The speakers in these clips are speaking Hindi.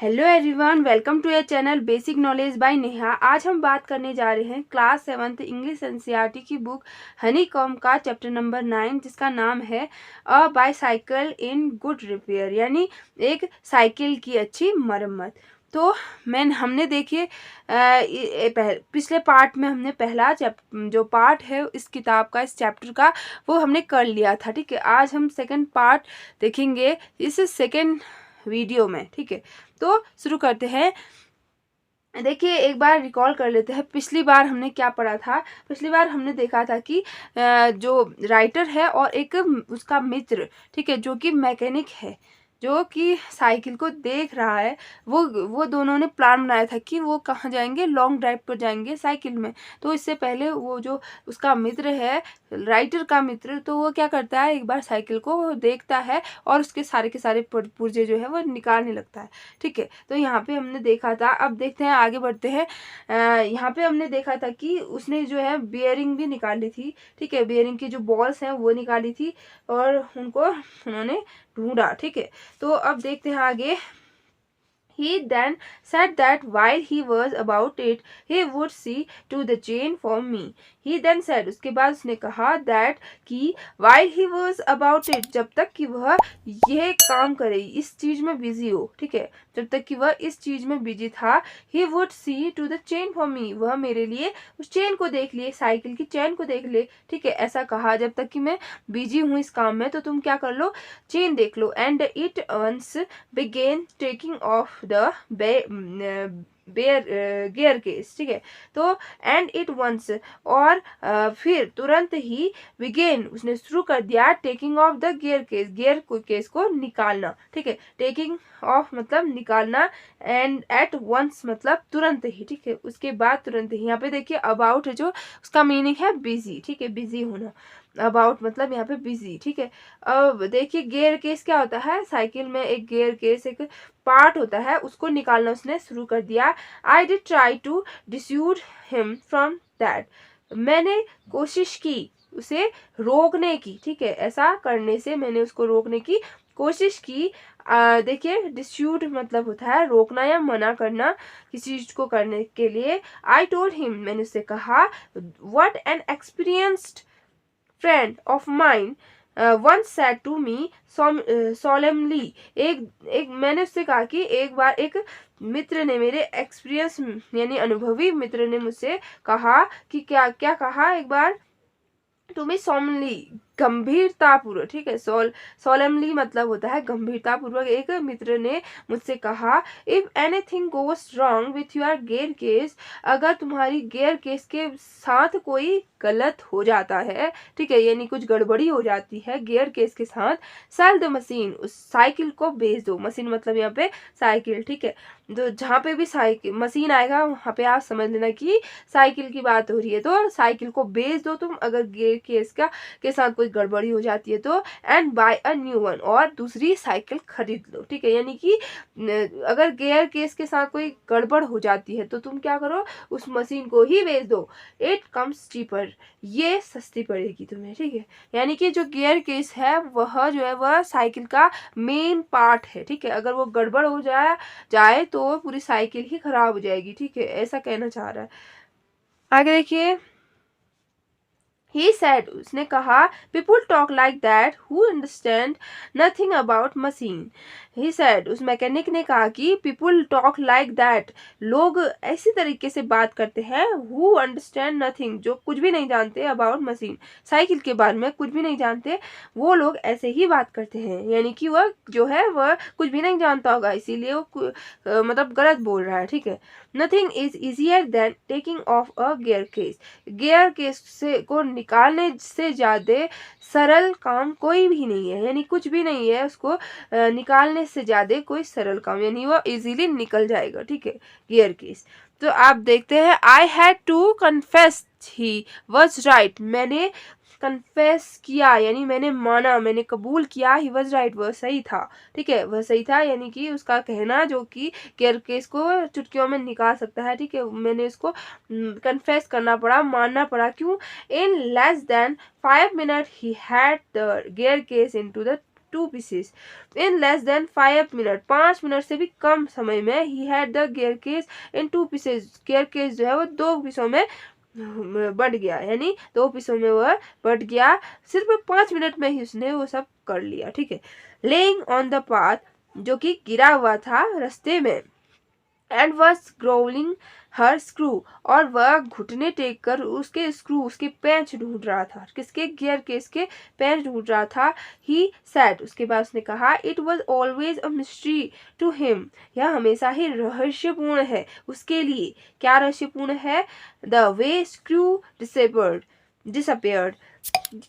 Hello everyone, welcome to your channel basic knowledge by Neha. आज हम बात करने जा रहे हैं क्लास 7th इंग्लिश एनसीईआरटी की बुक हनीकॉम्ब का चैप्टर नंबर 9, जिसका नाम है a bicycle in good repair, यानी एक साइकिल की अच्छी मरम्मत। तो हमने देखिए पिछले पार्ट में हमने पहला जो पार्ट है इस किताब का, इस चैप्टर का, वो हमने कर लिया था। ठीक है, आज हम सेकंड पार्ट देखेंगे इस सेकंड वीडियो में। ठीक है, तो शुरू करते हैं। देखिए, एक बार रिकॉल कर लेते हैं पिछली बार हमने क्या पढ़ा था। पिछली बार हमने देखा था कि जो राइटर है और एक उसका मित्र, ठीक है, जो कि मैकेनिक है, जो कि साइकिल को देख रहा है, वो दोनों ने प्लान बनाया था कि वो कहाँ जाएंगे, लॉन्ग ड्राइव पर जाएंगे साइकिल में। तो इससे पहले वो जो उसका मित्र है, राइटर का मित्र, तो वो क्या करता है, एक बार साइकिल को देखता है और उसके सारे के सारे पुर्जे जो है वो निकालने लगता है। ठीक है, तो यहाँ पे हमने देखा था। अब देखते हैं, आगे बढ़ते हैं। यहाँ पे हमने देखा था कि उसने जो है बियरिंग भी निकाली थी। ठीक है, बियरिंग की जो बॉल्स हैं वो निकाली थी और उनको उन्होंने ढूंढा। ठीक है, तो अब देखते हैं आगे। He then said that while he was about it, he would see to the chain for me. He then said, उसके बाद उसने कहा that कि while he was about it, जब तक कि वह यह काम करे, इस चीज में बिजी हो। ठीक है, जब तक कि वह इस चीज में बिजी था, he would see to the chain for me, वह मेरे लिए उस चेन को देख ले, साइकिल की चेन को देख ले। ठीक है, ऐसा कहा, जब तक कि मैं बिजी हूँ इस काम में, तो तुम क्या कर लो, चेन देख लो। And it once began taking off the gear case. ठीक है, तो एंड इट वंस, और फिर तुरंत ही बिगेन, उसने शुरू कर दिया taking of the gear case को निकालना। ठीक है, टेकिंग ऑफ मतलब निकालना, एंड एट वंस मतलब तुरंत ही। ठीक है, उसके बाद तुरंत ही। यहाँ पे देखिए अबाउट है, जो उसका मीनिंग है बिजी। ठीक है, बिजी होना, अबाउट मतलब यहाँ पे बिजी। ठीक है, अब देखिए गियर केस क्या होता है। साइकिल में एक गियर केस एक पार्ट होता है, उसको निकालना उसने शुरू कर दिया। I did try to dissuade him from that, मैंने कोशिश की उसे रोकने की। ठीक है, ऐसा करने से मैंने उसको रोकने की कोशिश की। देखिए डिस्यूड मतलब होता है रोकना या मना करना किसी चीज को करने के लिए। आई टोल्ड हिम, मैंने उससे कहा, what an experienced friend of mine once said to me solemnly, एक मैंने उससे कहा कि एक बार एक मित्र ने, मेरे एक्सपीरियंस यानी अनुभवी मित्र ने मुझसे कहा कि क्या क्या कहा एक बार, तुम्हें सोमली, गंभीरतापूर्वक। ठीक है, सोलेमली मतलब होता है गंभीरतापूर्वक। एक मित्र ने मुझसे कहा, if anything goes wrong with your gear case, अगर तुम्हारी गियर केस के साथ कोई गलत हो जाता है, ठीक है, यानी कुछ गड़बड़ी हो जाती है गियर केस के साथ, सेल द मशीन, उस साइकिल को बेच दो। मशीन मतलब यहाँ पे साइकिल। ठीक है, तो जहाँ पे भी साइकिल मशीन आएगा वहाँ पे आप समझ लेना कि साइकिल की बात हो रही है। तो साइकिल को बेच दो तुम, अगर गियर केस के साथ कोई गड़बड़ी हो जाती है तो। And buy a new one, और दूसरी साइकिल खरीद लो। ठीक है, यानी कि अगर गियर केस के साथ कोई गड़बड़ हो जाती है तो तुम क्या करो, उस मशीन को ही बेच दो। इट कम्स चीपर, ये सस्ती पड़ेगी तुम्हें। ठीक है, यानी कि जो गियर केस है वह जो है वह साइकिल का मेन पार्ट है। ठीक है, अगर वो गड़बड़ हो जाए तो पूरी साइकिल ही खराब हो जाएगी। ठीक है, ऐसा कहना चाह रहा है। आगे देखिए, He said, उसने कहा, people talk like that who understand nothing about machine. He said, उस मैकेनिक ने कहा कि people talk like that, लोग ऐसी तरीके से बात करते हैं, who understand nothing, जो कुछ भी नहीं जानते, about machine, साइकिल के बारे में कुछ भी नहीं जानते, वो लोग ऐसे ही बात करते हैं। यानी कि वह जो है वह कुछ भी नहीं जानता होगा, इसीलिए वो मतलब गलत बोल रहा है। ठीक है, nothing is easier than taking off a gear case, gear case से को निकालने से ज्यादा सरल काम कोई भी नहीं है, यानी कुछ भी नहीं है उसको निकालने से ज्यादा कोई सरल काम, यानी वो इजीली निकल जाएगा। ठीक है, गियर केस। तो आप देखते हैं, I had to confess he was right, मैंने कन्फेस किया यानी मैंने माना, मैंने कबूल किया, ही वॉज राइट, वह सही था। ठीक है, वह सही था, यानी कि उसका कहना जो कि गियर केस को चुटकियों में निकाल सकता है। ठीक है, मैंने उसको कन्फेस करना पड़ा, मानना पड़ा। क्यों? In less than 5 minutes he had the gear case into the 2 pieces in less than 5 minutes. 5 minute से भी कम समय में he had the gear case in 2 pieces. gear case जो है वो 2 पीसों में बट गया, यानी 2 पीसों में वह बट गया। सिर्फ 5 मिनट में ही उसने वो सब कर लिया। ठीक है, लेइंग ऑन द पाथ, जो कि गिरा हुआ था रास्ते में, and was gruelling her screw, और वह घुटने टेक कर उसके स्क्रू, उसके पेंच ढूंढ रहा था। किसके? गियर केस के पेंच ढूंढ रहा था। ही सेड, उसके बाद उसने कहा, it was always a mystery to him, यह हमेशा ही रहस्यपूर्ण है उसके लिए। क्या रहस्यपूर्ण है? द वे स्क्रू डिसअपेयर्ड,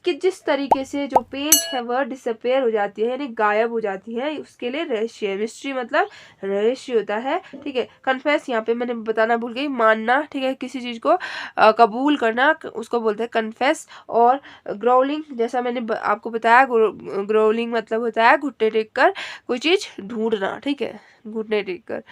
कि जिस तरीके से जो पेंच है वह डिसअपेयर हो जाती है, यानी गायब हो जाती है, उसके लिए रहस्य है। मिस्ट्री मतलब रहस्य होता है। ठीक है, कन्फेस यहाँ पे मैंने बताना भूल गई, मानना। ठीक है, किसी चीज को कबूल करना, उसको बोलते हैं कन्फेस। और ग्रोलिंग, जैसा मैंने आपको बताया, ग्रोलिंग मतलब होता है घुटने टेक कर कोई चीज ढूंढना। ठीक है, घुटने टेक कर।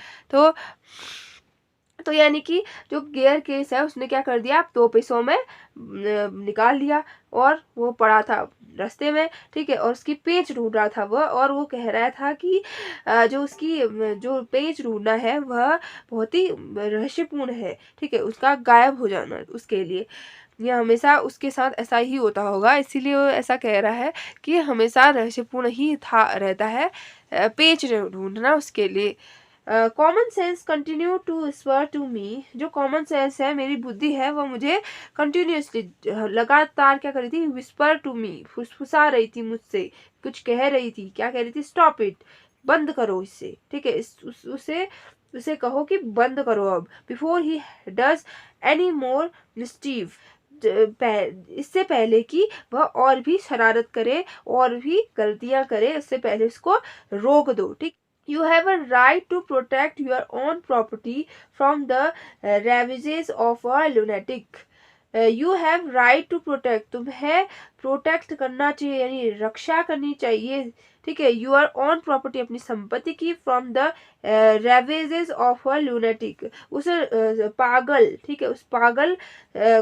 तो यानी कि जो गियर केस है उसने क्या कर दिया, 2 पैसों में निकाल लिया, और वो पड़ा था रास्ते में। ठीक है, और उसकी पेंच ढूंढ रहा था वह, और वो कह रहा था कि जो उसकी जो पेंच ढूंढना है वह बहुत ही रहस्यपूर्ण है। ठीक है, उसका गायब हो जाना उसके लिए, यह हमेशा उसके साथ ऐसा ही होता होगा, इसीलिए वो ऐसा कह रहा है कि हमेशा रहस्यपूर्ण ही था रहता है पेंच ढूंढना उसके लिए। कॉमन सेंस कंटिन्यू टू स्वर टू मी, जो कॉमन सेंस है, मेरी बुद्धि है, वह मुझे कंटिन्यूसली लगातार क्या कर रही थी, विस्पर टू मी, फुसफुसा रही थी मुझसे, कुछ कह रही थी। क्या कह रही थी? स्टॉप इट, बंद करो इससे। ठीक है, उसे कहो कि बंद करो अब। Before he does any more mischief, इससे पहले कि वह और भी शरारत करे और भी गलतियां करे, उससे पहले उसको रोक दो। ठीक, you have a right to protect your own property from the ravages of a lunatic. You have right to protect, तुम्हें प्रोटेक्ट करना चाहिए, यानी रक्षा करनी चाहिए। ठीक है, योर ओन प्रॉपर्टी, अपनी संपत्ति की, from the ravages of a lunatic, उस पागल, ठीक है, उस पागल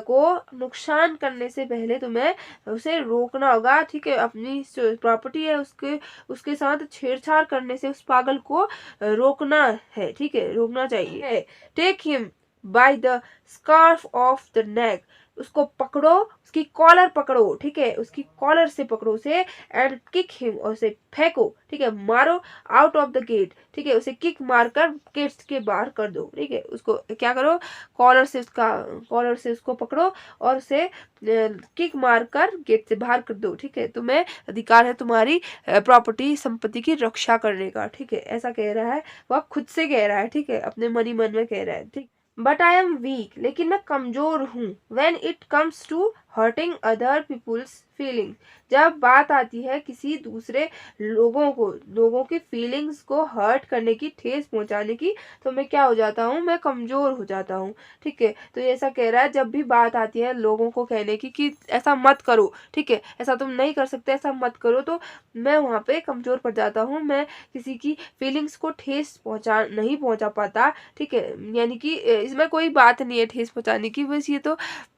को नुकसान करने से पहले तुम्हें उसे रोकना होगा। ठीक है, अपनी प्रॉपर्टी है उसके साथ छेड़छाड़ करने से उस पागल को रोकना है। ठीक है, रोकना चाहिए। Take him by the scarf of the neck, उसको पकड़ो, उसकी कॉलर पकड़ो। ठीक है, उसकी कॉलर से पकड़ो उसे, एंड किक हिम, और उसे फेंको। ठीक है, मारो आउट ऑफ द गेट। ठीक है, उसे किक मारकर गेट के बाहर कर दो। ठीक है, उसको क्या करो, कॉलर से उसको पकड़ो और उसे किक मारकर गेट से बाहर कर दो। ठीक है, तुम्हें अधिकार है तुम्हारी प्रॉपर्टी, संपत्ति की रक्षा करने का। ठीक है, ऐसा कह रहा है, वह खुद से कह रहा है। ठीक है, अपने मन ही मन में कह रहा है। ठीक, बट आई एम वीक, लेकिन मैं कमजोर हूँ। When it comes to hurting other people's feeling, जब बात आती है किसी दूसरे लोगों की फीलिंग्स को हर्ट करने की, ठेस पहुंचाने की, तो मैं क्या हो जाता हूँ, मैं कमजोर हो जाता हूँ। ठीक है, तो ये ऐसा कह रहा है, जब भी बात आती है लोगों को कहने की कि ऐसा मत करो, ठीक है, ऐसा तुम नहीं कर सकते, ऐसा मत करो, तो मैं वहां पे कमजोर पड़ जाता हूँ। मैं किसी की फीलिंग्स को ठेस नहीं पहुंचा पाता। ठीक है, यानी कि इसमें कोई बात नहीं है ठेस पहुंचाने की, बस ये तो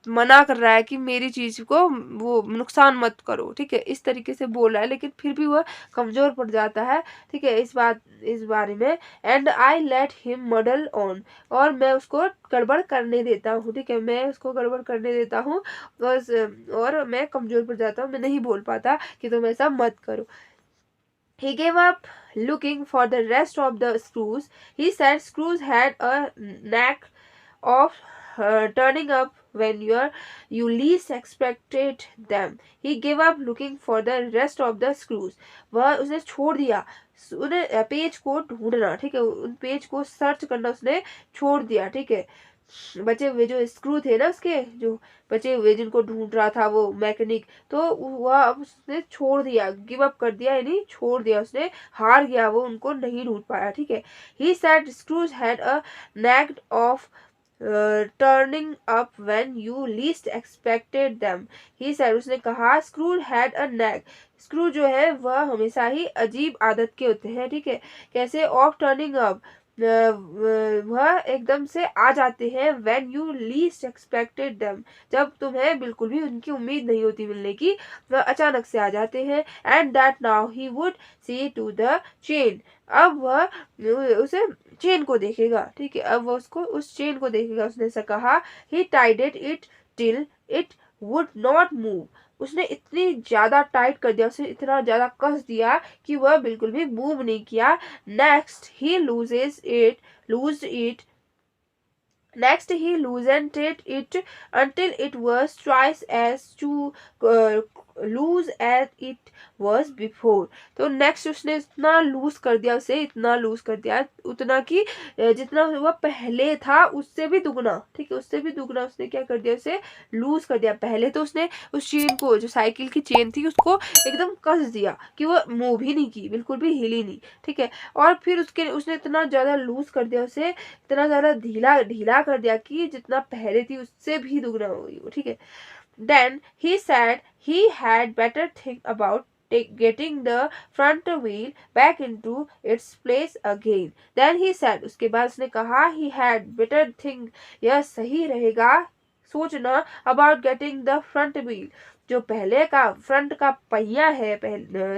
मना कर रहा है कि मेरी चीज को वो नुकसान मत करो। ठीक है, इस तरीके से बोल रहा है, लेकिन फिर भी वह कमजोर पड़ जाता है। ठीक है, इस बारे में, and I let him muddle on, और मैं उसको गड़बड़ करने देता हूँ। ठीक है, मैं उसको गड़बड़ करने देता हूँ बस, और मैं कमजोर पड़ जाता हूँ, मैं नहीं बोल पाता कि तुम ऐसा मत करो। He gave up looking for the rest of the screws. He said screws had a knack of turning up when you least expected them. He gave up looking for the rest of the screws. वह उसने छोड़ दिया उन्हें पेज को ढूंढना। ठीक है, उन पेज को सर्च करना उसने छोड़ दिया। ठीक है, बचे हुए जो स्क्रू थे ना उसके, जो बचे हुए जिनको ढूंढ रहा था वो मैकेनिक, तो वह अब उसने छोड़ दिया, गिव अप कर दिया, यानी छोड़ दिया, उसने हार गया, वो उनको नहीं ढूंढ पाया। ठीक है, he said Scrooge had a knack of turning up when you least expected them. He said, उसने कहा, Scrooge had a knack, Scrooge जो है वह हमेशा ही अजीब आदत के होते हैं। ठीक है, कैसे? ऑफ टर्निंग अप, वह एकदम से आ जाते हैं when you least expected them, जब तुम्हें बिल्कुल भी उनकी उम्मीद नहीं होती मिलने की, वह अचानक से आ जाते हैं। and that now he would see to the chain, अब वह उसे चेन को देखेगा, ठीक है, अब वह उसको उस चेन को देखेगा। उसने ऐसा कहा, he tied it till it would not move, उसने इतनी ज्यादा टाइट कर दिया, उसे इतना ज्यादा कस दिया कि वह बिल्कुल भी मूव नहीं किया। Next he lose it Next, he loosened it until it was twice as too loose as it was before. तो नेक्स्ट उसने इतना लूज कर दिया, उसे इतना लूज कर दिया, उतना कि जितना वह पहले था उससे भी दुगना, ठीक है, उससे भी दुगना उसने क्या कर दिया, उसे लूज कर दिया। पहले तो उसने उस चेन को, जो साइकिल की चेन थी, उसको एकदम कस दिया कि वह मूव ही नहीं की, बिल्कुल भी हिली नहीं, ठीक है। और फिर उसने इतना ज्यादा लूज कर दिया, उसे इतना ज्यादा ढीला ढीला कर दिया कि जितना पहले थी उससे भी दुगना हो गई वो, ठीक है। Then he said he had better think about getting the front wheel back into its place again. Then he said, उसके बाद उसने कहा, he had better think, यह सही रहेगा सोचना, about getting the front wheel, जो पहले का फ्रंट का पहिया है,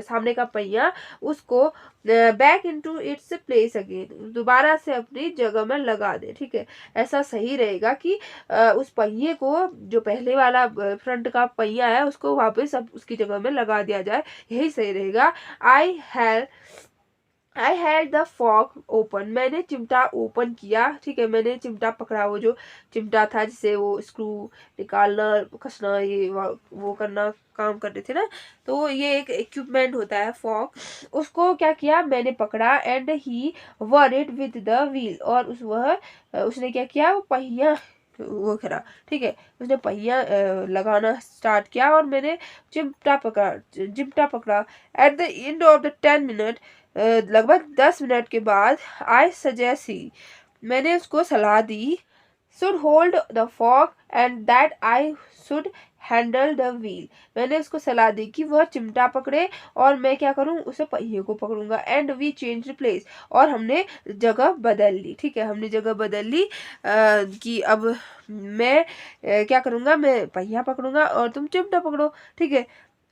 सामने का पहिया, उसको back into its place again, दोबारा से अपनी जगह में लगा दे, ठीक है। ऐसा सही रहेगा कि उस पहिए को, जो पहले वाला फ्रंट का पहिया है, उसको वापस अब उसकी जगह में लगा दिया जाए, यही सही रहेगा। I had the fog open, मैंने चिमटा ओपन किया, ठीक है, मैंने चिमटा पकड़ा, वो जो चिमटा था जिसे वो स्क्रू निकालना, कसना, ये वो करना काम करते थे ना, तो ये एक इक्विपमेंट होता है फॉग, उसको क्या किया, मैंने पकड़ा। And he were it with the wheel, और उसने क्या किया, वो पहिया वो करा, ठीक है, उसने पहिया लगाना स्टार्ट किया, और मैंने चिमटा पकड़ा। At the end of the 10 minute, लगभग 10 मिनट के बाद, आई सजेस्ट ही, मैंने उसको सलाह दी, should hold the fork and that I should handle the wheel, मैंने उसको सलाह दी कि वह चिमटा पकड़े और मैं क्या करूं, उसे पहिए को पकड़ूंगा। एंड वी चेंज प्लेस, और हमने जगह बदल ली, ठीक है, हमने जगह बदल ली कि अब मैं क्या करूंगा, मैं पहिया पकड़ूंगा और तुम चिमटा पकड़ो, ठीक है।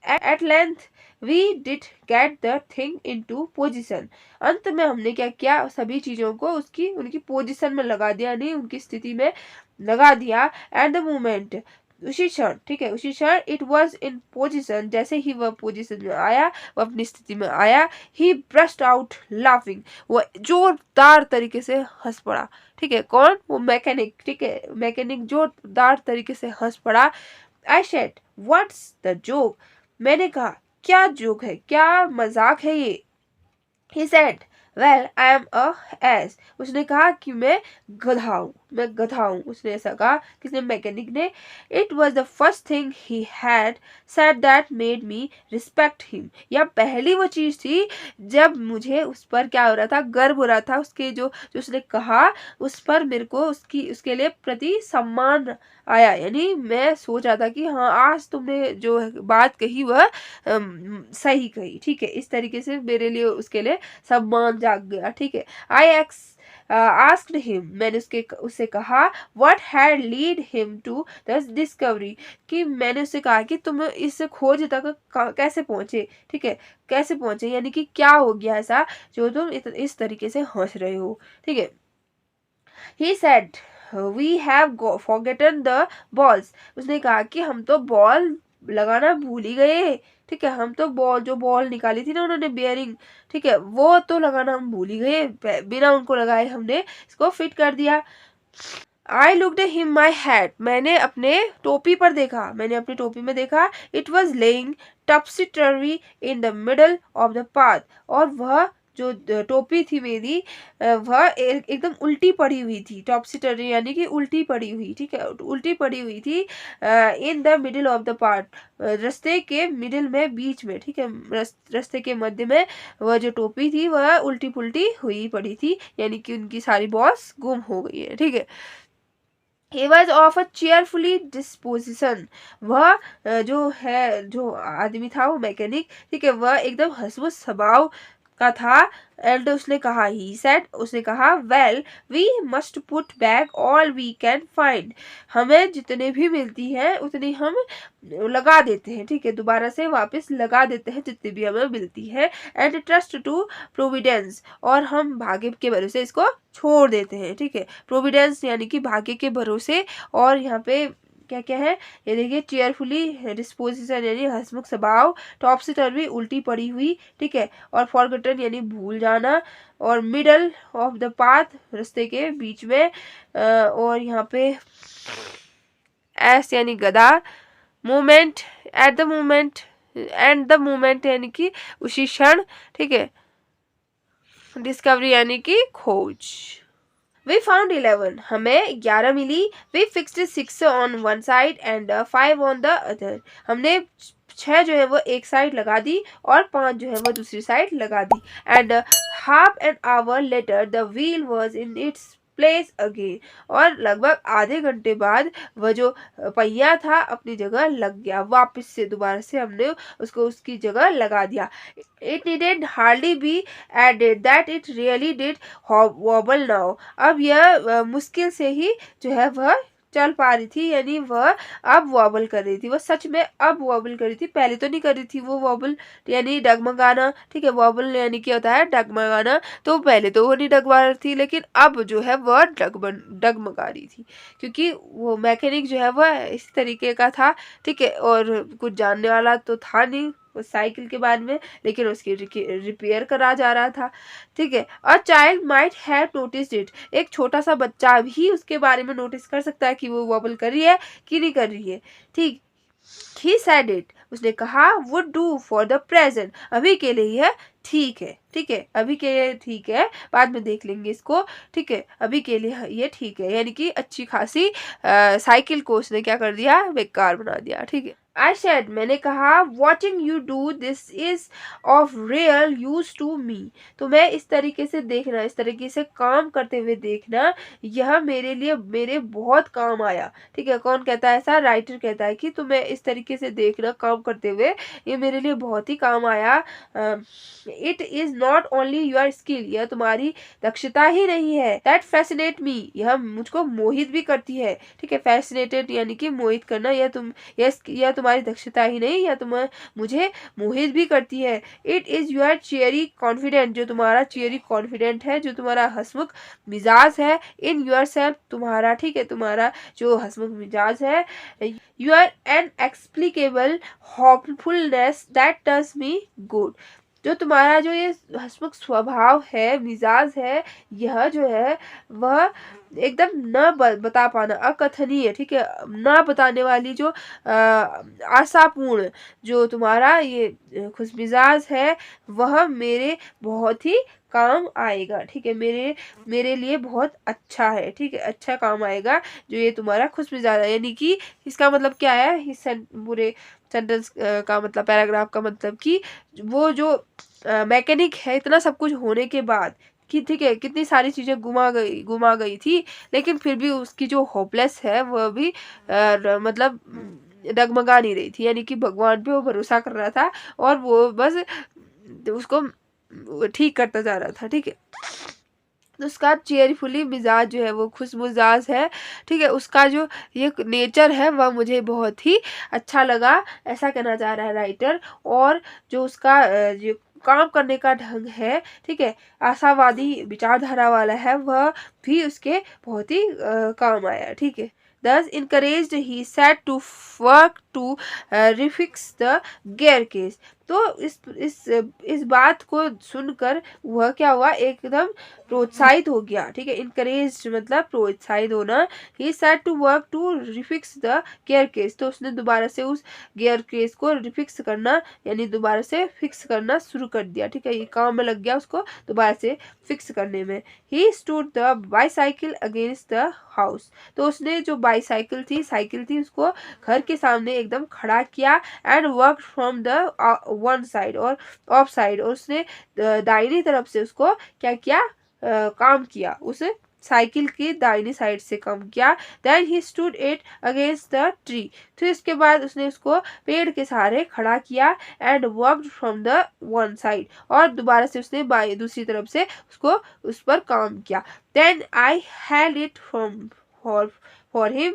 At length we did get the thing into position, अंत में हमने क्या किया, सभी चीजों को उनकी पोजीशन में लगा दिया, नहीं उनकी स्थिति में लगा दिया। एट द मोमेंट, उसी क्षण, ठीक है, उसी क्षण, इट वॉज इन पोजिशन, जैसे ही वह पोजिशन में आया, वह अपनी स्थिति में आया, ही ब्रस्ट आउट लाफिंग, वह जोरदार तरीके से हंस पड़ा, ठीक है, कौन, वो मैकेनिक, ठीक है, मैकेनिक जोरदार तरीके से हंस पड़ा। I said, what's the joke, मैंने कहा क्या जोक है, क्या मजाक है ये। He said, well, I am a ass, उसने कहा कि मैं गधा हूँ, उसने ऐसा कहा, किसने, मैकेनिक ने। It was the first thing he had said that made me respect him, यह पहली वो चीज थी जब मुझे उस पर क्या हो रहा था, गर्व हो रहा था, उसके जो उसने कहा उस पर मेरे को उसके लिए प्रति सम्मान आया, यानी मैं सोच रहा था कि हाँ, आज तुमने जो बात कही वह सही कही, ठीक है, इस तरीके से मेरे लिए उसके लिए सम्मान जाग गया, ठीक है। आई आस्क्ड हिम, मैंने उससे कहा, what had lead him to the discovery, कि मैंने उससे कहा कि तुम इस खोज तक कैसे पहुंचे, ठीक है, कैसे पहुंचे, यानी कि क्या हो गया ऐसा जो तुम इस तरीके से हंस रहे हो, ठीक है। He said, we have forgotten the balls, उसने कहा कि हम तो बॉल लगाना भूल ही गए, ठीक है, हम तो बॉल निकाली थी ना उन्होंने, बेयरिंग, ठीक है, वो तो लगाना हम भूल ही गए, बिना उनको लगाए हमने इसको फिट कर दिया। I looked him my hat, मैंने अपने टोपी में देखा, it was laying Topsy टर्वी in the middle of the path, और वह जो टोपी थी मेरी, वह एकदम उल्टी पड़ी हुई थी, टॉप्सी टर्वी यानी कि उल्टी पड़ी हुई, ठीक है, उल्टी पड़ी हुई थी in the middle of the path, रास्ते के मिडिल में, बीच में, ठीक है, रास्ते के मध्य में वह जो टोपी थी वह उल्टी पुल्टी हुई पड़ी थी, यानी कि उनकी सारी बॉस गुम हो गई है, ठीक है। He was of a cheerfully disposition, वह जो आदमी था वो मैकेनिक, ठीक है, वह एकदम हंसमुख स्वभाव का था। एंड उसने कहा, ही सेड, उसने कहा, well we must put back all we can find, हमें जितने भी मिलती है उतनी हम लगा देते हैं, ठीक है, दोबारा से वापस लगा देते हैं जितनी भी हमें मिलती है। एंड ट्रस्ट टू प्रोविडेंस, और हम भाग्य के भरोसे इसको छोड़ देते हैं, ठीक है, प्रोविडेंस यानी कि भाग्य के भरोसे। और यहाँ पे क्या क्या है, ये देखिए, चेयरफुली डिस्पोजिशन यानी हंसमुख स्वभाव, टॉपसी टर्वी उल्टी पड़ी हुई, ठीक है, और फॉरगटन यानी भूल जाना, और मिडल ऑफ द पाथ रास्ते के बीच में, और यहाँ पे एस यानी गधा, moment, at the moment, and the moment यानी कि उसी क्षण, ठीक है, डिस्कवरी यानी कि खोज। वी फाउंड 11, हमें 11 मिली। We fixed 6 on one side and 5 on the other, हमने 6 जो है वो एक साइड लगा दी और 5 जो है वो दूसरी साइड लगा दी। And half an hour later the wheel was in its place again, और लगभग आधे घंटे बाद वह जो पहिया था अपनी जगह लग गया, वापस से दोबारा से हमने उसको उसकी जगह लगा दिया। It needed hardly be added that it really did wobble now, अब यह मुश्किल से ही जो है वह चल पा रही थी, यानी वह अब वॉबल कर रही थी, वह सच में अब वॉबल कर रही थी, पहले तो नहीं कर रही थी वो वॉबल, यानी डगमगाना, ठीक है, वॉबल यानी क्या होता है, डगमगाना, तो पहले तो वो नहीं डगमा रही थी, लेकिन अब जो है वह डगमगा रही थी, क्योंकि वो मैकेनिक जो है वह इस तरीके का था, ठीक है, और कुछ जानने वाला तो था नहीं उस साइकिल के बारे में, लेकिन उसकी रिपेयर करा जा रहा था, ठीक है। A child might have noticed it, एक छोटा सा बच्चा भी उसके बारे में नोटिस कर सकता है कि वो वॉबल कर रही है कि नहीं कर रही है, ठीक। ही सेड इट, उसने कहा, would do for the present, अभी के लिए यह ठीक है, ठीक है, अभी के लिए ठीक है, बाद में देख लेंगे इसको, ठीक है, अभी के लिए ये ठीक है, यानी कि अच्छी खासी साइकिल को उसने क्या कर दिया, बेकार बना दिया, ठीक है। आई सेड, मैंने कहा, watching you do this is of real use to me, तो मैं इस तरीके से देखना, इस तरीके से काम करते हुए देखना, यह मेरे लिए मेरे बहुत काम आया, ठीक है। कौन कहता है ऐसा, राइटर कहता है कि तुम्हें इस तरीके से देखना काम करते हुए, ये मेरे लिए बहुत ही काम आया। It is not only your skill, यह तुम्हारी दक्षता ही नहीं है, दैट फैसिनेट मी, यह मुझको मोहित भी करती है, ठीक है, फैसिनेटेड यानी कि मोहित करना, यह तुम्हारी दक्षता ही नहीं, यह तुम्हें मुझे मोहित भी करती है। इट इज योर चेयरी कॉन्फिडेंट, जो तुम्हारा चेयरी कॉन्फिडेंट है, जो तुम्हारा हंसमुख मिजाज है, इन योर सेल्फ, तुम्हारा, ठीक है, तुम्हारा जो हंसमुख मिजाज है, your inexplicable hopefulness that does me good, जो तुम्हारा जो ये हंसमुख स्वभाव है, मिजाज है, यह जो है वह एकदम न बता पाना, अकथनीय, ठीक है, न बताने वाली जो आशापूर्ण जो तुम्हारा ये खुशमिजाज है, वह मेरे बहुत ही काम आएगा, ठीक है, मेरे मेरे लिए बहुत अच्छा है, ठीक है, अच्छा काम आएगा जो ये तुम्हारा खुशमिजाज है, यानी कि इसका मतलब क्या है, इस पूरे सेंटेंस का मतलब, पैराग्राफ का मतलब कि वो जो मैकेनिक है, इतना सब कुछ होने के बाद कि, ठीक है, कितनी सारी चीजें गुमा गई थी, लेकिन फिर भी उसकी जो होपलेस है वह भी मतलब डगमगा नहीं रही थी, यानी कि भगवान पे वो भरोसा कर रहा था और वो बस उसको ठीक करता जा रहा था, ठीक है। तो उसका चेयरफुली मिजाज जो है वो खुश मिजाज है, ठीक है, उसका जो ये नेचर है वह मुझे बहुत ही अच्छा लगा, ऐसा कहना चाह रहा है राइटर। और जो उसका जो काम करने का ढंग है, ठीक है, आशावादी विचारधारा वाला है, वह भी उसके बहुत ही काम आया, ठीक है। Thus encouraged, he set to work to refix the gear case, तो इस बात को सुनकर वह क्या हुआ, एकदम प्रोत्साहित हो गया, ठीक है, इनकरेज मतलब प्रोत्साहित होना। He set to work to refix the gear case, तो उसने दोबारा से उस गियर केस को रिफिक्स करना यानी दोबारा से फिक्स करना शुरू कर दिया, ठीक है, ये काम में लग गया उसको दोबारा से फिक्स करने में। He stood the bicycle against the house, तो उसने जो बाईसाइकिल थी, साइकिल थी, उसको घर के सामने एकदम खड़ा किया। And work from the one side और ऑफ साइड, और उसने दाहिनी तरफ से उसको क्या किया, काम किया, उसे साइकिल की दाहिनी साइड से काम किया। Then he stood it against the tree, फिर इसके बाद उसने उसको पेड़ के सहारे खड़ा किया। And worked from the one side, और दोबारा से उसने बाई दूसरी तरफ से उसको उस पर काम किया। Then I held it from for him,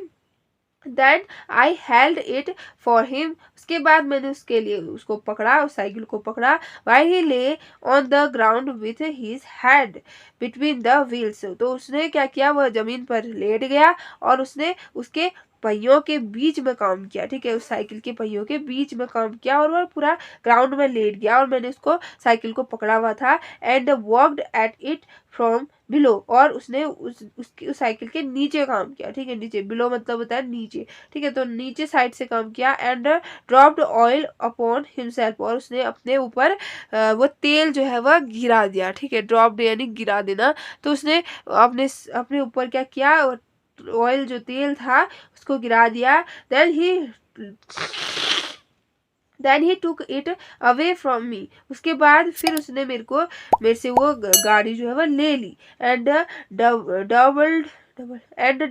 then I held it for him, उसके बाद मैंने उसके लिए उसको पकड़ा, उस साइकिल को पकड़ा। व्हाइल ही ले on the ground with his head between the wheels, तो उसने क्या किया, वह जमीन पर लेट गया और उसने उसके पहियों के बीच में काम किया। ठीक है, उस साइकिल के पहियों के बीच में काम किया और वह पूरा ग्राउंड में लेट गया और मैंने उसको साइकिल को पकड़ा हुआ था। And worked at it from below, और उसने उस साइकिल के नीचे काम किया। ठीक है, नीचे, बिलो मतलब होता है नीचे। ठीक है, तो नीचे साइड से काम किया। And dropped oil upon himself, और उसने अपने ऊपर वो तेल जो है वह गिरा दिया। ठीक है, ड्रॉप्ड यानी गिरा देना, तो उसने अपने अपने ऊपर क्या किया, ऑयल जो तेल था उसको गिरा दिया। Then he took it away from me, उसके बाद फिर उसने मेरे से वो गाड़ी जो है वह ले ली। And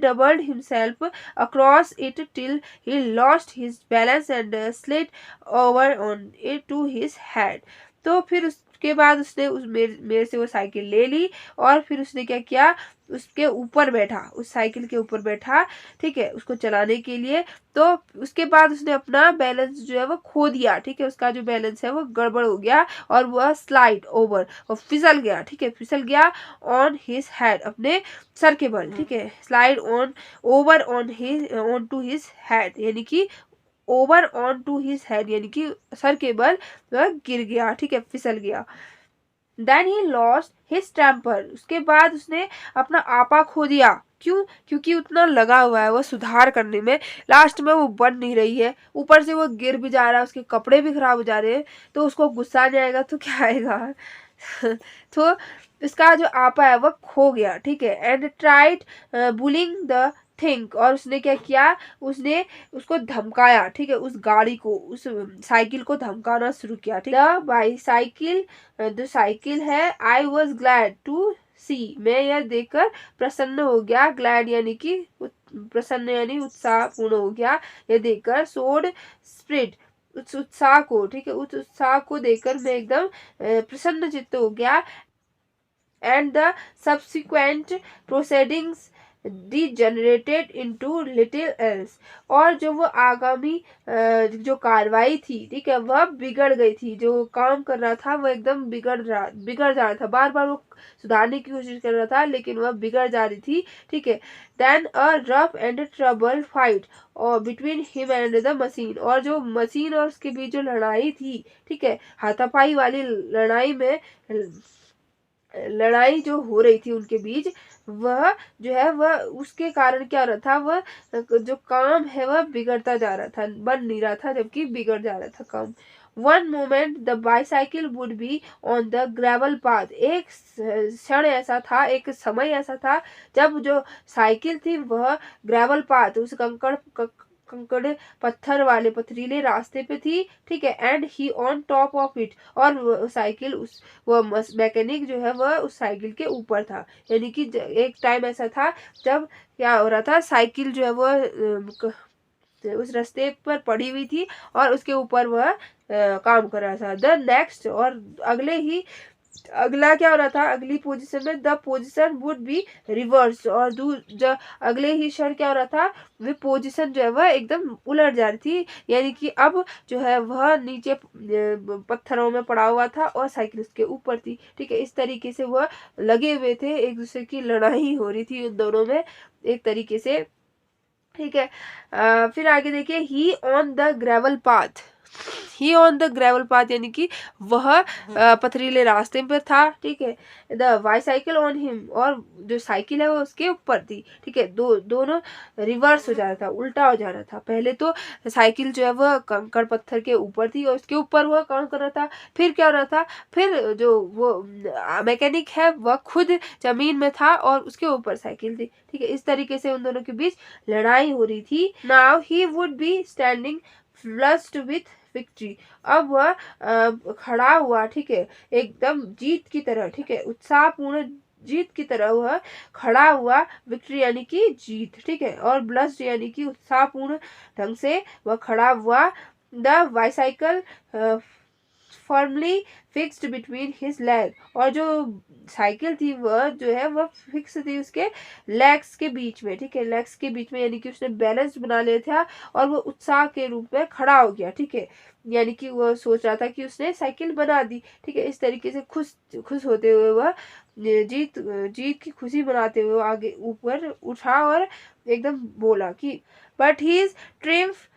doubled himself across it till he lost his balance and slid over on it to his head, तो फिर उसके बाद उसने मेरे से वो साइकिल ले ली और फिर उसने क्या किया, उसके ऊपर बैठा, उस साइकिल के ऊपर बैठा। ठीक है, उसको चलाने के लिए। तो उसके बाद उसने अपना बैलेंस जो है वो खो दिया। ठीक है, उसका जो बैलेंस है वो गड़बड़ हो गया और वह स्लाइड ओवर, और फिसल गया। ठीक है, फिसल गया ऑन हिज हेड, अपने सर के बल। ठीक है, slide on over on to his head, यानी कि over on to his head यानी कि सर के बल वह गिर गया। ठीक है, फिसल गया। Then he lost his temper, उसके बाद उसने अपना आपा खो दिया। क्यों? क्योंकि उतना लगा हुआ है वो सुधार करने में, लास्ट में वो बन नहीं रही है, ऊपर से वो गिर भी जा रहा है, उसके कपड़े भी खराब हो जा रहे हैं, तो उसको गुस्सा नहीं आएगा तो क्या आएगा। तो इसका जो आपा है वो खो गया। ठीक है, and tried bullying the think, और उसने क्या किया, उसने उसको धमकाया। ठीक है, उस गाड़ी को, उस साइकिल को धमकाना शुरू किया। ठीक है, बाईसाइकिल जो साइकिल है, आई वॉज ग्लैड टू सी, मैं यह देखकर प्रसन्न हो गया। ग्लैड यानी कि प्रसन्न यानी उत्साहपूर्ण हो गया यह देखकर। सोड स्प्रिट, उस उत्साह को, ठीक है, उस उत्साह को देखकर मैं एकदम प्रसन्न चित्त हो गया। And the subsequent proceedings degenerated into little else, और जो वो आगामी जो कार्रवाई थी, ठीक है, वह बिगड़ गई थी। जो काम कर रहा था वह एकदम बिगड़ जा रहा था, बार बार वो सुधारने की कोशिश कर रहा था लेकिन वह बिगड़ जा रही थी। ठीक है, then a rough and tumble fight और between him and the machine, और जो मशीन और उसके बीच जो लड़ाई थी, ठीक है, हाथापाई वाली लड़ाई जो हो रही थी उनके बीच, वह जो है वह उसके कारण क्या हो रहा था, वह जो काम है वह बिगड़ता जा रहा था, बन नहीं रहा था, जबकि बिगड़ जा रहा था काम। One moment the bicycle would be on the gravel path, एक क्षण ऐसा था, एक समय ऐसा था जब जो साइकिल थी वह ग्रेवल पाथ, उस कंकड़ पत्थर वाले पथरीले रास्ते पे थी। ठीक है, and he on top of it, और साइकिल वह मैकेनिक जो है वह उस साइकिल के ऊपर था। यानी कि एक टाइम ऐसा था जब क्या हो रहा था, साइकिल जो है वह उस रास्ते पर पड़ी हुई थी और उसके ऊपर वह काम कर रहा था। द नेक्स्ट, और अगला क्या हो रहा था, अगली पोजीशन में the position would be reverse, और जो अगले ही क्षण क्या हो रहा था, वे पोजीशन जो है वह एकदम उलट जा रही थी। यानी कि अब जो है वह नीचे पत्थरों में पड़ा हुआ था और साइकिल उसके ऊपर थी। ठीक है, इस तरीके से वह लगे हुए थे, एक दूसरे की लड़ाई हो रही थी उन दोनों में एक तरीके से। ठीक है, फिर आगे देखिए, he on the gravel path, he on the gravel path यानी कि वह पथरीले रास्ते पर था। ठीक है, द बाईसाइकिल ऑन हिम, और जो साइकिल है वो उसके ऊपर थी। ठीक है, दोनों रिवर्स हो जा रहा था, उल्टा हो जा रहा था। पहले तो साइकिल जो है वह कंकड़ पत्थर के ऊपर थी और उसके ऊपर वह काम कर रहा था। फिर क्या हो रहा था, फिर जो वो मैकेनिक है वह खुद जमीन में था और उसके ऊपर साइकिल थी। ठीक है, इस तरीके से उन दोनों के बीच लड़ाई हो रही थी। Now he would be standing flushed with victory, अब वह खड़ा हुआ, ठीक है, एकदम जीत की तरह, ठीक है, उत्साहपूर्ण जीत की तरह वह खड़ा हुआ, विक्ट्री यानी कि जीत, ठीक है, और ब्लस्ड यानी कि उत्साहपूर्ण ढंग से वह खड़ा हुआ। The bicycle firmly fixed between his leg, और जो साइकिल थी वह जो है वह फिक्स थी उसके लेग्स के बीच में, ठीक है, लेग्स के बीच में, यानी कि उसने बैलेंस बना लिया था और वो उत्साह के रूप में खड़ा हो गया, ठीक है, यानी कि वह सोच रहा था कि उसने साइकिल बना दी, ठीक है, इस तरीके से खुश खुश होते हुए वह जीत जीत की खुशी मनाते हुए आगे ऊपर उठा और एकदम बोला कि but he is triumph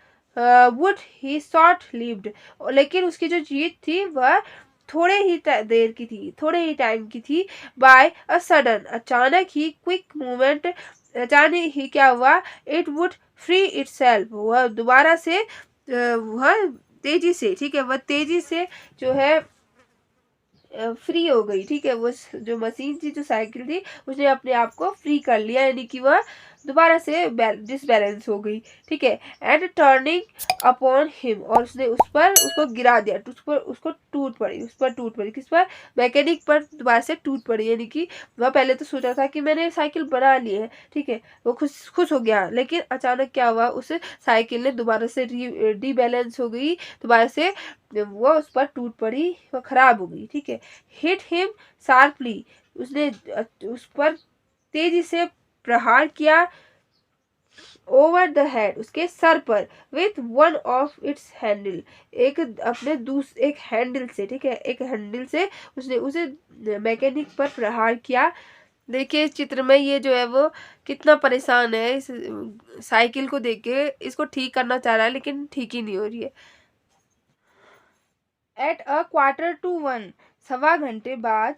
would he short lived, लेकिन उसकी जो जीत थी वह थोड़े ही देर की थी, थोड़े ही टाइम की थी। बाय अ सडन, अचानक ही, क्विक मूवमेंट, अचानक ही क्या हुआ, इट वुड फ्री इटसेल्फ, वह दोबारा से वह तेजी से, ठीक है, वह तेजी से जो है फ्री हो गई, ठीक है, वो जो मशीन थी, जो साइकिल थी, उसने अपने आप को फ्री कर लिया, यानी कि वह दोबारा से डिसबैलेंस हो गई, ठीक है, एंड टर्निंग अपॉन हिम, और उसने उस पर उसको गिरा दिया, उस पर उसको टूट पड़ी, उस पर टूट पड़ी, किस पर, मैकेनिक पर दोबारा से टूट पड़ी, यानी कि वह पहले तो सोचा था कि मैंने साइकिल बना ली है, ठीक है, वो खुश खुश हो गया, लेकिन अचानक क्या हुआ, उस साइकिल ने दोबारा से रीबैलेंस हो गई, दोबारा से वो उस पर टूट पड़ी, वो खराब हो गई, ठीक है, हिट हिम शार्पली, उसने उस पर तेजी से प्रहार किया, ओवर द हेड, उसके सर पर, with one of its handle, एक अपने एक हैंडल से, ठीक है, एक हैंडल से उसने उसे मैकेनिक पर प्रहार किया। देखिए इस चित्र में ये जो है वो कितना परेशान है इस साइकिल को देख के, इसको ठीक करना चाह रहा है लेकिन ठीक ही नहीं हो रही है। At a quarter to one, सवा घंटे बाद,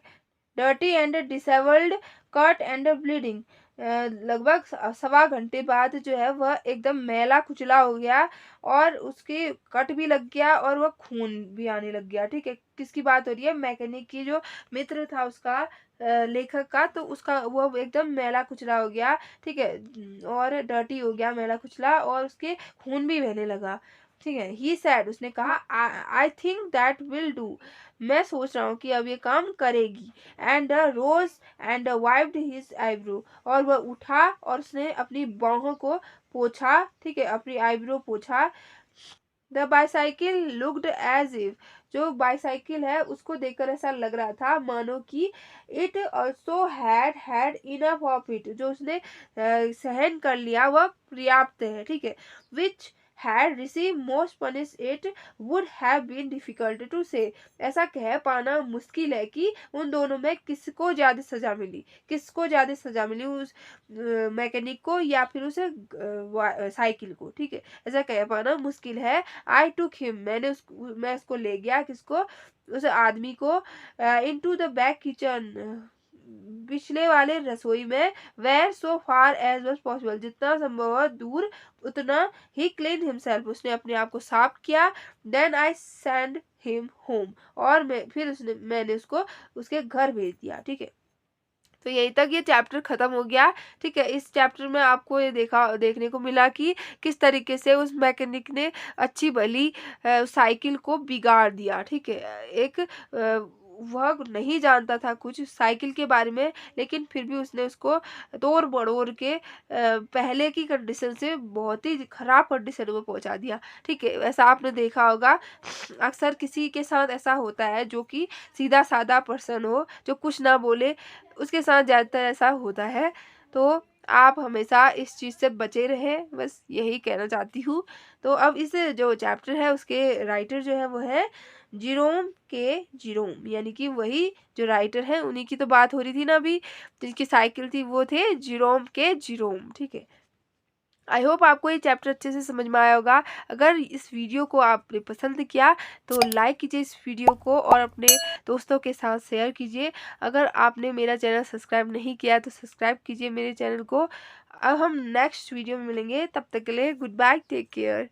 dirty and disabled, cut and bleeding, लगभग सवा घंटे बाद जो है वह एकदम मैला कुचला हो गया और उसके कट भी लग गया और वह खून भी आने लग गया, ठीक है, किसकी बात हो रही है, मैकेनिक की जो मित्र था उसका, लेखक का, तो उसका वो एकदम मैला कुचला हो गया, ठीक है, और डर्टी हो गया, मैला कुचला, और उसके खून भी बहने लगा, ठीक है, ही सैड, उसने कहा, I think that will do, मैं सोच रहा हूँ कि अब ये काम करेगी, and rose and wiped his eyebrow, और वह उठा और उसने अपनी बाहों को पोछा, ठीक है, अपनी आईब्रो पोछा। The bicycle looked as if, जो बाईसाइकिल है उसको देखकर ऐसा लग रहा था मानो कि it also had had enough of it, जो उसने सहन कर लिया वह पर्याप्त है, ठीक है, विच had received most punish it would have been difficult to say, ऐसा कह पाना मुश्किल है कि उन दोनों में किसको ज्यादा सजा मिली, किसको ज्यादा सजा मिली, उस मैकेनिक को या फिर उस साइकिल को, ठीक है, ऐसा कह पाना मुश्किल है। आई टुक हिम, मैं उसको ले गया, किसको, उस आदमी को, इनटू द बैक किचन, पिछले वाले रसोई में, where so far as was possible, जितना संभव हो दूर उतना ही, क्लीन हिमसेल्फ, उसने अपने आप को साफ किया, then I send him home, और मैंने उसको उसके घर भेज दिया, ठीक है, तो यहीं तक ये चैप्टर खत्म हो गया, ठीक है, इस चैप्टर में आपको ये देखने को मिला कि किस तरीके से उस मैकेनिक ने अच्छी भली साइकिल को बिगाड़ दिया, ठीक है, एक वह नहीं जानता था कुछ साइकिल के बारे में, लेकिन फिर भी उसने उसको तोड़ मड़ोड़ के पहले की कंडीशन से बहुत ही खराब कंडीशन में पहुंचा दिया, ठीक है, ऐसा आपने देखा होगा, अक्सर किसी के साथ ऐसा होता है जो कि सीधा साधा पर्सन हो, जो कुछ ना बोले, उसके साथ ज़्यादातर ऐसा होता है, तो आप हमेशा इस चीज़ से बचे रहें, बस यही कहना चाहती हूँ। तो अब इस जो चैप्टर है उसके राइटर जो है वो है जिरोम, यानी कि वही जो राइटर है उन्हीं की तो बात हो रही थी ना अभी, जिनकी साइकिल थी वो थे जिरोम, ठीक है। आई होप आपको ये चैप्टर अच्छे से समझ में आया होगा। अगर इस वीडियो को आपने पसंद किया तो लाइक कीजिए इस वीडियो को और अपने दोस्तों के साथ शेयर कीजिए। अगर आपने मेरा चैनल सब्सक्राइब नहीं किया तो सब्सक्राइब कीजिए मेरे चैनल को। अब हम नेक्स्ट वीडियो में मिलेंगे, तब तक के लिए गुड बाय, टेक केयर।